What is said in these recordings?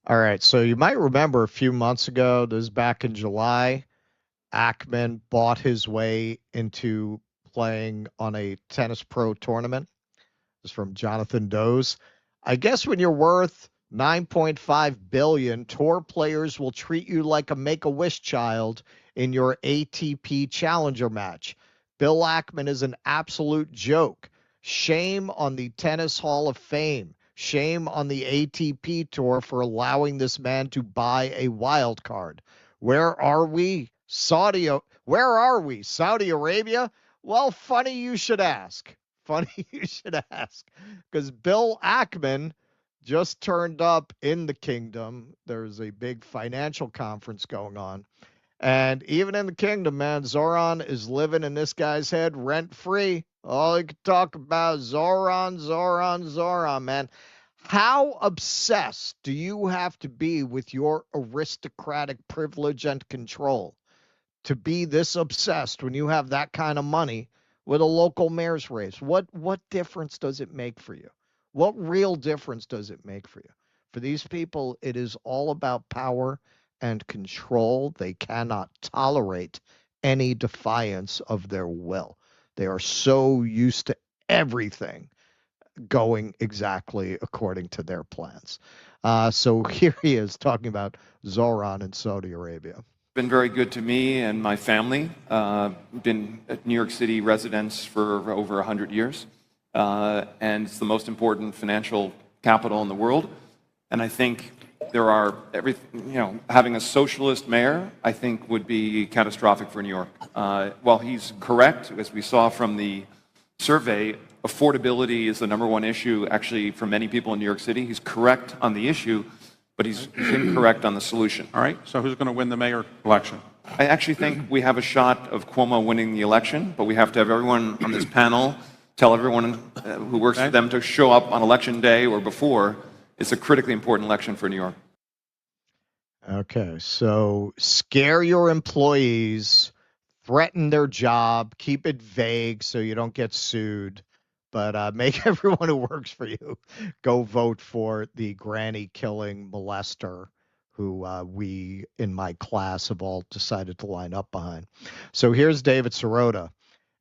All right, so you might remember a few months ago, this was back in July, Ackman bought his way into playing on a tennis pro tournament. This is from Jonathan Doe's. I guess when you're worth 9.5 billion, tour players will treat you like a make-a-wish child in your ATP Challenger match. Bill Ackman is an absolute joke. Shame on the Tennis Hall of Fame. Shame on the ATP Tour for allowing this man to buy a wild card. Where are we? Where are we? Saudi Arabia? Well, funny you should ask. Funny you should ask. Because Bill Ackman just turned up in the kingdom. There's a big financial conference going on. And even in the kingdom, man, Zoran is living in this guy's head rent free. All he could talk about Zoran, Zoran, Zoran, man. How obsessed do you have to be with your aristocratic privilege and control to be this obsessed when you have that kind of money with a local mayor's race? What difference does it make for you? What real difference does it make for you? For these people, it is all about power and control. They cannot tolerate any defiance of their will. They are so used to everything going exactly according to their plans. So here he is talking about Zoran in Saudi Arabia. Been very good to me and my family. Been New York City residents for over 100 years. And it's the most important financial capital in the world. And I think there are having a socialist mayor, I think, would be catastrophic for New York. While he's correct, as we saw from the survey, affordability is the number one issue actually for many people in New York City. He's correct on the issue, but he's incorrect on the solution. All right, so who's going to win the mayor election? I actually think we have a shot of Cuomo winning the election, but we have to have everyone on this panel tell everyone who works for them to show up on election day or before. It's a critically important election for New York. Okay, so scare your employees, threaten their job, keep it vague so you don't get sued, but make everyone who works for you go vote for the granny killing molester who we in my class have all decided to line up behind. So here's David Sirota.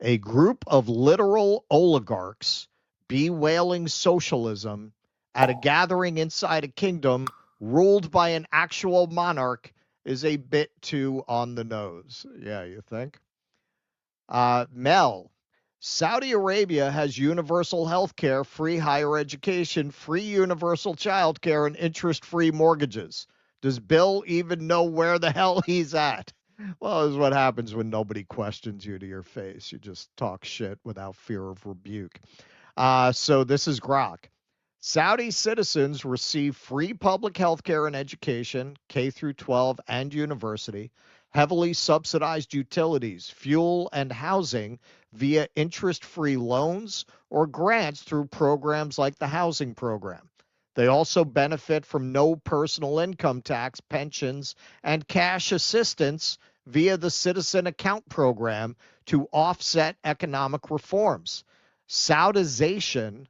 A group of literal oligarchs bewailing socialism at a gathering inside a kingdom ruled by an actual monarch is a bit too on the nose. Yeah, you think? Mel, Saudi Arabia has universal health care, free higher education, free universal child care, and interest-free mortgages. Does Bill even know where the hell he's at? Well, this is what happens when nobody questions you to your face. You just talk shit without fear of rebuke. So this is Grok. Saudi citizens receive free public health care and education, K through 12 and university, heavily subsidized utilities, fuel, and housing via interest-free loans or grants through programs like the housing program. They also benefit from no personal income tax, pensions, and cash assistance via the Citizen Account Program to offset economic reforms. Saudization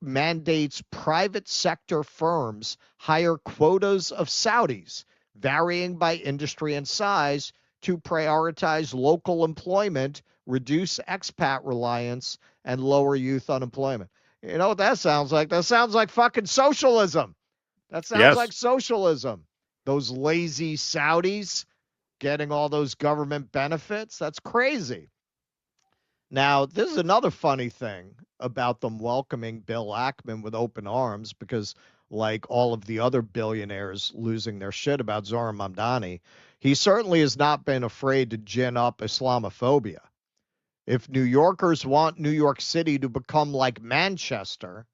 mandates private sector firms hire quotas of Saudis, varying by industry and size, to prioritize local employment, reduce expat reliance, and lower youth unemployment. You know what that sounds like? That sounds like fucking socialism. That sounds like socialism. Those lazy Saudis getting all those government benefits. That's crazy. Now, this is another funny thing about them welcoming Bill Ackman with open arms because, like all of the other billionaires losing their shit about Zoran Mamdani, he certainly has not been afraid to gin up Islamophobia. If New Yorkers want New York City to become like Manchester,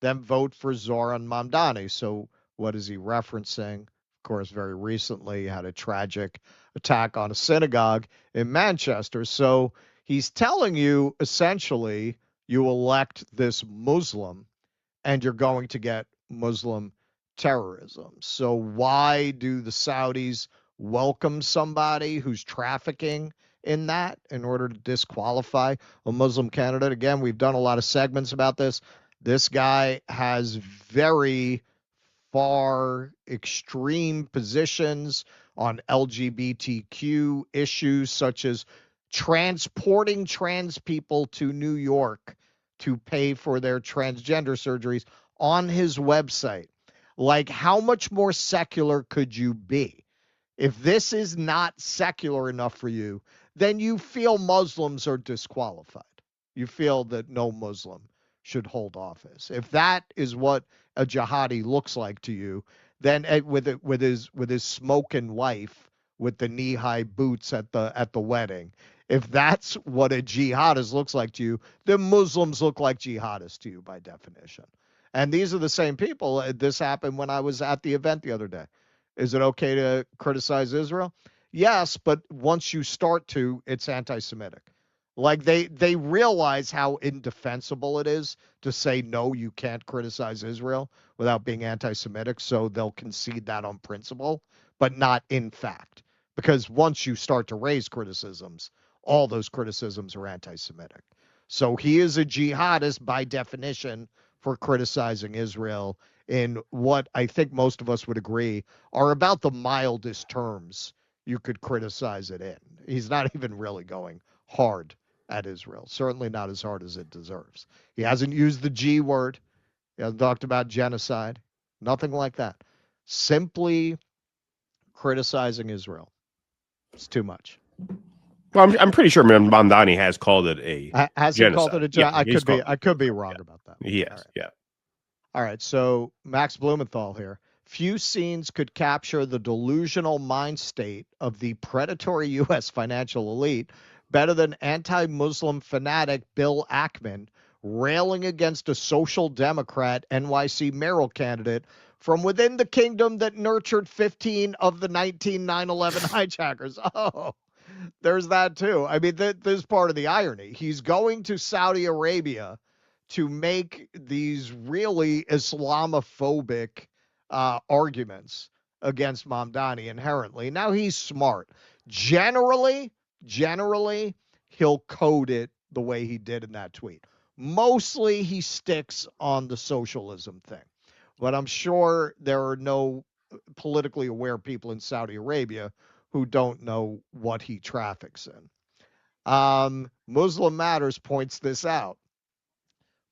then vote for Zoran Mamdani. So what is he referencing? Of course, very recently had a tragic attack on a synagogue in Manchester. So he's telling you essentially you elect this Muslim and you're going to get Muslim terrorism. So why do the Saudis welcome somebody who's trafficking in that in order to disqualify a Muslim candidate? Again, we've done a lot of segments about this. This guy has very far extreme positions on LGBTQ issues, such as transporting trans people to New York to pay for their transgender surgeries on his website. Like, how much more secular could you be? If this is not secular enough for you, then you feel Muslims are disqualified. You feel that no Muslim should hold office. If that is what a jihadi looks like to you, then with his smoking wife with the knee-high boots at the wedding, if that's what a jihadist looks like to you, then Muslims look like jihadists to you by definition. And these are the same people. This happened when I was at the event the other day. Is it okay to criticize Israel? Yes, but once you start to, it's anti-Semitic. Like they realize how indefensible it is to say no, you can't criticize Israel without being anti-Semitic, so they'll concede that on principle, but not in fact. Because once you start to raise criticisms, all those criticisms are anti-Semitic. So he is a jihadist by definition for criticizing Israel in what I think most of us would agree are about the mildest terms you could criticize it in. He's not even really going hard at Israel, certainly not as hard as it deserves. He hasn't used the G word. He hasn't talked about genocide, nothing like that. Simply criticizing Israel. It's too much. Well, I'm pretty sure Mamdani has called it a Has he called it a genocide? I could be wrong about that. He has, yeah. All right, so Max Blumenthal here. Few scenes could capture the delusional mind state of the predatory U.S. financial elite better than anti-Muslim fanatic Bill Ackman railing against a social democrat NYC mayoral candidate from within the kingdom that nurtured 15 of the 19 9/11 hijackers. Oh, there's that too. I mean, this is part of the irony. He's going to Saudi Arabia to make these really Islamophobic arguments against Mamdani inherently. Now, he's smart. Generally, he'll code it the way he did in that tweet. Mostly, he sticks on the socialism thing. But I'm sure there are no politically aware people in Saudi Arabia who don't know what he traffics in. Muslim Matters points this out.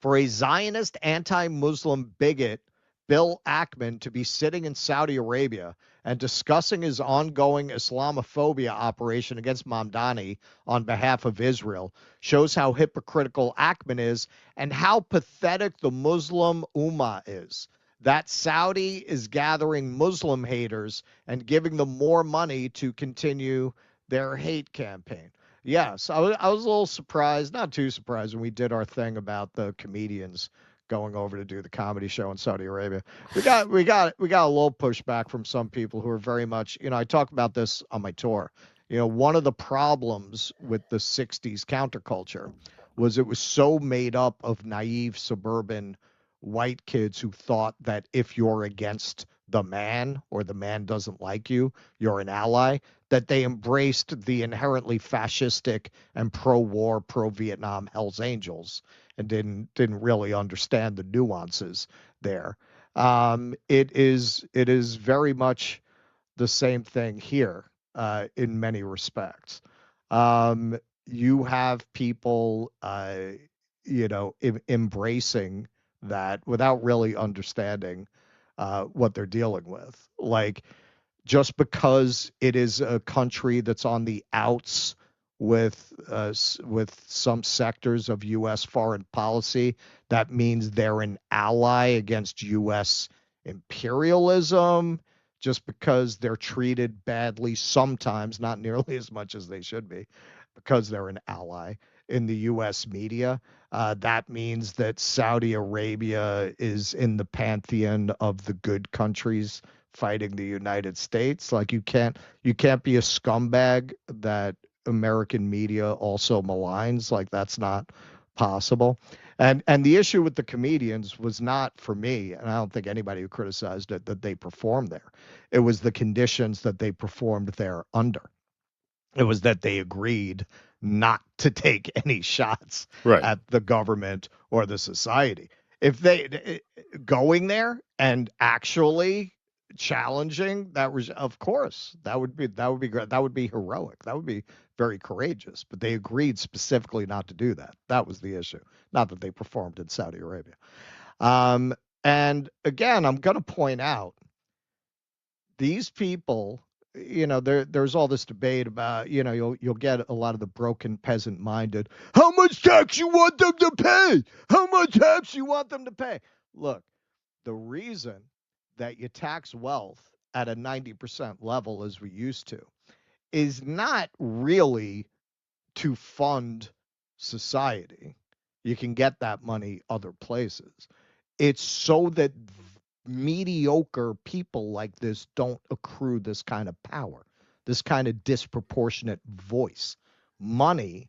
For a Zionist anti-Muslim bigot, Bill Ackman, to be sitting in Saudi Arabia and discussing his ongoing Islamophobia operation against Mamdani on behalf of Israel shows how hypocritical Ackman is and how pathetic the Muslim Ummah is. That Saudi is gathering Muslim haters and giving them more money to continue their hate campaign. Yes, I was a little surprised, not too surprised, when we did our thing about the comedians going over to do the comedy show in Saudi Arabia. We got a little pushback from some people who are very much, I talk about this on my tour. One of the problems with the 60s counterculture was it was so made up of naive suburban white kids who thought that if you're against the man or the man doesn't like you, you're an ally, that they embraced the inherently fascistic and pro-war, pro-Vietnam Hells Angels and didn't really understand the nuances there. It is very much the same thing here in many respects. You have people, embracing that without really understanding what they're dealing with. Like, just because it is a country that's on the outs with some sectors of U.S. foreign policy, that means they're an ally against U.S. imperialism. Just because they're treated badly sometimes, not nearly as much as they should be, because they're an ally in the U.S. media. That means that Saudi Arabia is in the pantheon of the good countries fighting the United States. Like, you can't be a scumbag that American media also maligns. Like, that's not possible. And the issue with the comedians was not, for me, and I don't think anybody who criticized it, that they performed there. It was the conditions that they performed there under. It was that they agreed not to take any shots at the government or the society. If they going there and actually challenging that was, of course, that would be great. That would be heroic. That would be very courageous. But they agreed specifically not to do that. That was the issue. Not that they performed in Saudi Arabia. And again, I'm going to point out these people, there's all this debate about, you'll get a lot of the broken peasant minded. How much tax you want them to pay? How much tax you want them to pay? Look, the reason that you tax wealth at a 90% level as we used to is not really to fund society. You can get that money other places. It's so that mediocre people like this don't accrue this kind of power, this kind of disproportionate voice. Money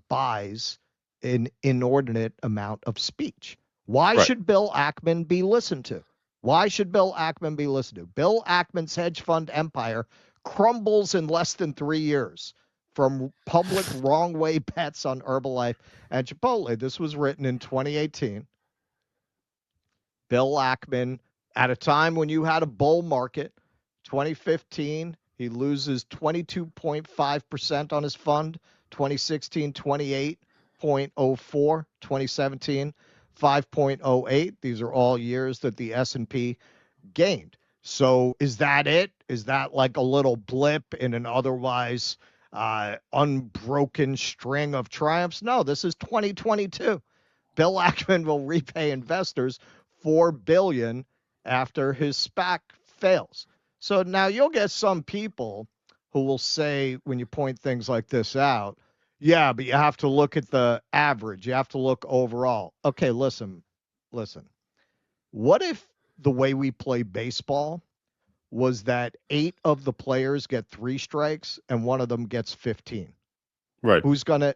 buys an inordinate amount of speech. Why should Bill Ackman be listened to? Why should Bill Ackman be listened to? Bill Ackman's hedge fund empire crumbles in less than 3 years from public wrong way bets on Herbalife and Chipotle. This was written in 2018. Bill Ackman, at a time when you had a bull market, 2015, he loses 22.5% on his fund. 2016, 28.04. 2017, 5.08. These are all years that the S&P gained. So is that it? Is that like a little blip in an otherwise unbroken string of triumphs? No, this is 2022. Bill Ackman will repay investors $4 billion after his SPAC fails. So now you'll get some people who will say, when you point things like this out, yeah, but you have to look at the average. You have to look overall. Okay, listen. What if the way we play baseball was that 8 of the players get 3 strikes and one of them gets 15? Right. Who's gonna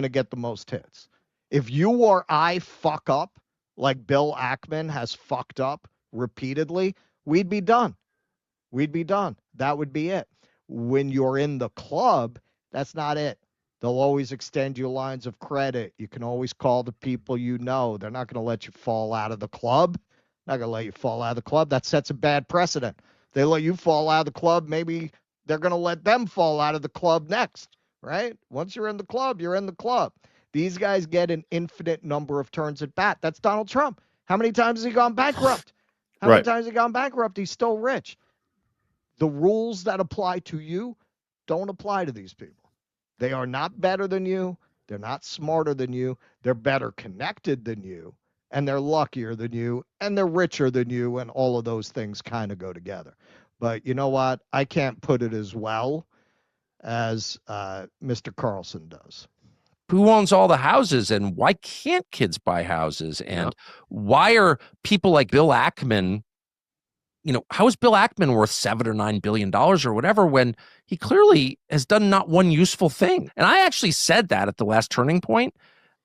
get the most hits? If you or I fuck up like Bill Ackman has fucked up repeatedly, we'd be done. That would be it. When you're in the club, that's not it. They'll always extend you lines of credit. You can always call the people you know. They're not going to let you fall out of the club. Not going to let you fall out of the club. That sets a bad precedent. They let you fall out of the club, maybe they're going to let them fall out of the club next, right? Once you're in the club, you're in the club. These guys get an infinite number of turns at bat. That's Donald Trump. How many times has he gone bankrupt? How many times has he gone bankrupt? He's still rich. The rules that apply to you don't apply to these people. They are not better than you. They're not smarter than you. They're better connected than you. And they're luckier than you. And they're richer than you. And all of those things kind of go together. But you know what? I can't put it as well as Mr. Carlson does. Who owns all the houses, and why can't kids buy houses? And why are people like Bill Ackman, how is Bill Ackman worth $7 or $9 billion or whatever when he clearly has done not one useful thing? And I actually said that at the last Turning Point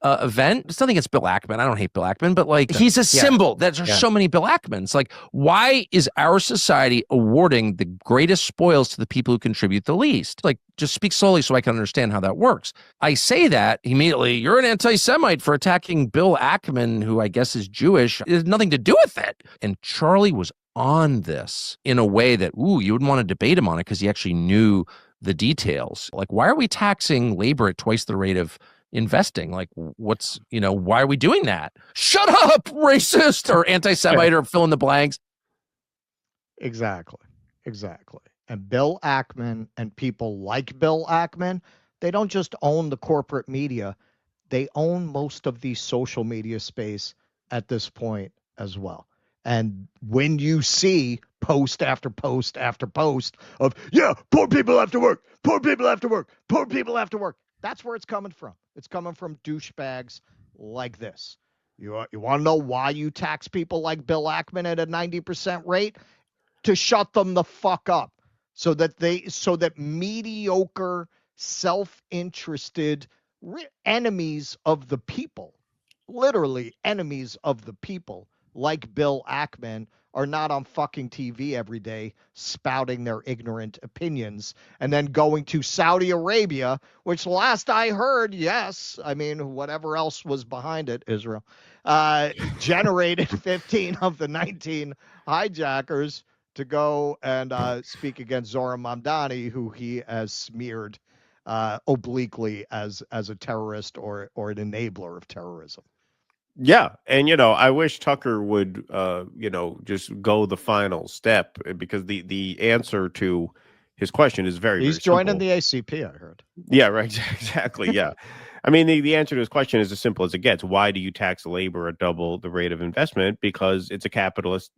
event. It's nothing against Bill Ackman. I don't hate Bill Ackman, but he's a symbol. There's so many Bill Ackmans. Why is our society awarding the greatest spoils to the people who contribute the least? Just speak slowly so I can understand how that works. I say that immediately, you're an anti-Semite for attacking Bill Ackman, who I guess is Jewish. It has nothing to do with it. And Charlie was on this in a way that, you wouldn't want to debate him on it because he actually knew the details. Why are we taxing labor at twice the rate of investing? Why are we doing that? Shut up, racist or anti-Semite or fill in the blanks. Exactly. And Bill Ackman and people like Bill Ackman, they don't just own the corporate media. They own most of the social media space at this point as well. And when you see post after post after post of, poor people have to work, poor people have to work, poor people have to work, that's where it's coming from. It's coming from douchebags like this. You want to know why you tax people like Bill Ackman at a 90% rate? To shut them the fuck up, so that mediocre, self-interested enemies of the people, literally enemies of the people like Bill Ackman are not on fucking TV every day spouting their ignorant opinions and then going to Saudi Arabia, which last I heard, yes, I mean, whatever else was behind it, Israel, generated 15 of the 19 hijackers to go and speak against Zohar Mamdani, who he has smeared obliquely as a terrorist or an enabler of terrorism. Yeah, and I wish Tucker would just go the final step, because the answer to his question is very, He's very joining simple. the ACP, I heard. Yeah, right. Exactly. Yeah. I mean, the answer to his question is as simple as it gets. Why do you tax labor at double the rate of investment? Because it's a capitalist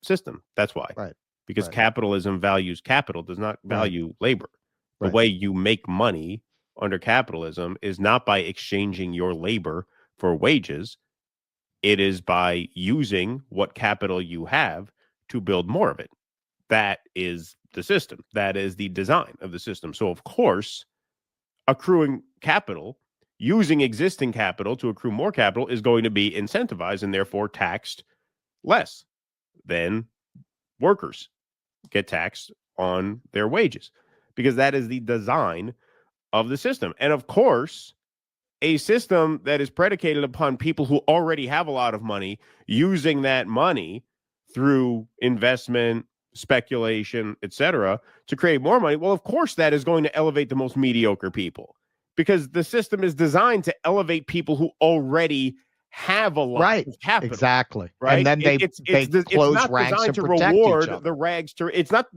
system. That's why. Right. Because Right. capitalism values capital, does not value labor. The Right. way you make money under capitalism is not by exchanging your labor for wages. It is by using what capital you have to build more of it. That is the system. That is the design of the system. So, of course, accruing capital, using existing capital to accrue more capital, is going to be incentivized and therefore taxed less than workers get taxed on their wages, because that is the design of the system. And of course, a system that is predicated upon people who already have a lot of money using that money through investment, speculation, etc., to create more money, well, of course, that is going to elevate the most mediocre people, because the system is designed to elevate people who already have a lot of capital. Exactly. Right. And then they close not ranks designed and to protect reward each other. the rags to. It's not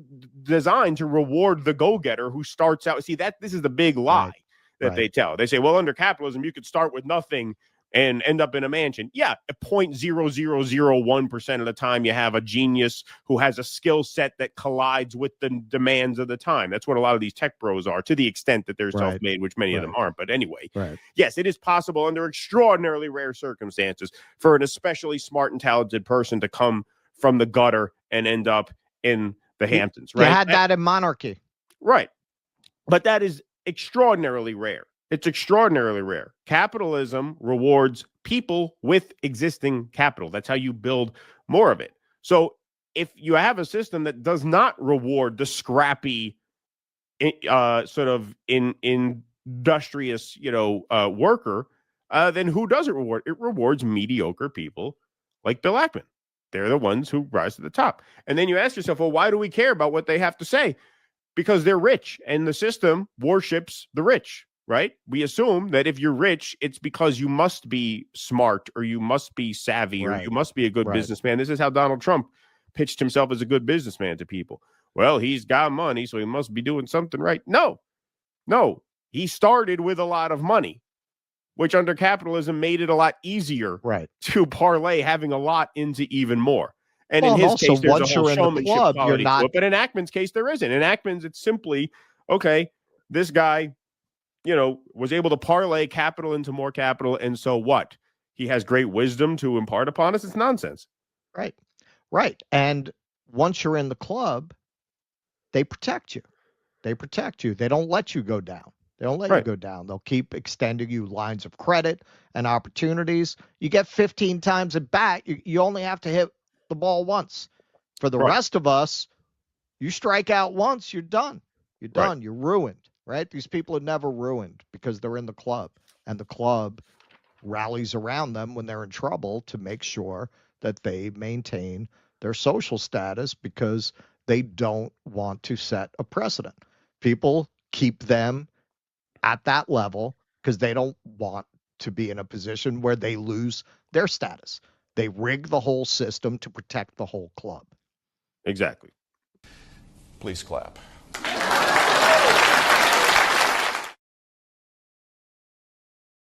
designed to reward the go-getter who starts out. See, this is the big lie that they tell. They say, well, under capitalism, you could start with nothing and end up in a mansion. Yeah, 0.0001% of the time you have a genius who has a skill set that collides with the demands of the time. That's what a lot of these tech bros are, to the extent that they're self-made, which many of them aren't. But anyway, yes, it is possible under extraordinarily rare circumstances for an especially smart and talented person to come from the gutter and end up in the Hamptons, right? You had that in monarchy. Right. But that is extraordinarily rare. It's extraordinarily rare. Capitalism rewards people with existing capital. That's how you build more of it. So if you have a system that does not reward the scrappy, sort of industrious, worker, then who does it reward? It rewards mediocre people like Bill Ackman. They're the ones who rise to the top. And then you ask yourself, well, why do we care about what they have to say? Because they're rich, and the system worships the rich. Right? We assume that if you're rich, it's because you must be smart, or you must be savvy, or you must be a good businessman. This is how Donald Trump pitched himself as a good businessman to people. Well, he's got money, so he must be doing something right. No. He started with a lot of money, which under capitalism made it a lot easier to parlay having a lot into even more. And in his case, there's a whole showmanship quality to it. But in Ackman's case, there isn't. In Ackman's, it's simply, okay, this guy, was able to parlay capital into more capital. And so what? He has great wisdom to impart upon us. It's nonsense. Right. And once you're in the club, they protect you. They don't let you go down. You go down. They'll keep extending you lines of credit and opportunities. You get 15 times at bat. You only have to hit the ball once. For the rest of us, you strike out once, you're done. You're ruined. Right? These people are never ruined because they're in the club, and the club rallies around them when they're in trouble to make sure that they maintain their social status, because they don't want to set a precedent. People keep them at that level because they don't want to be in a position where they lose their status. They rig the whole system to protect the whole club. Exactly. Please clap.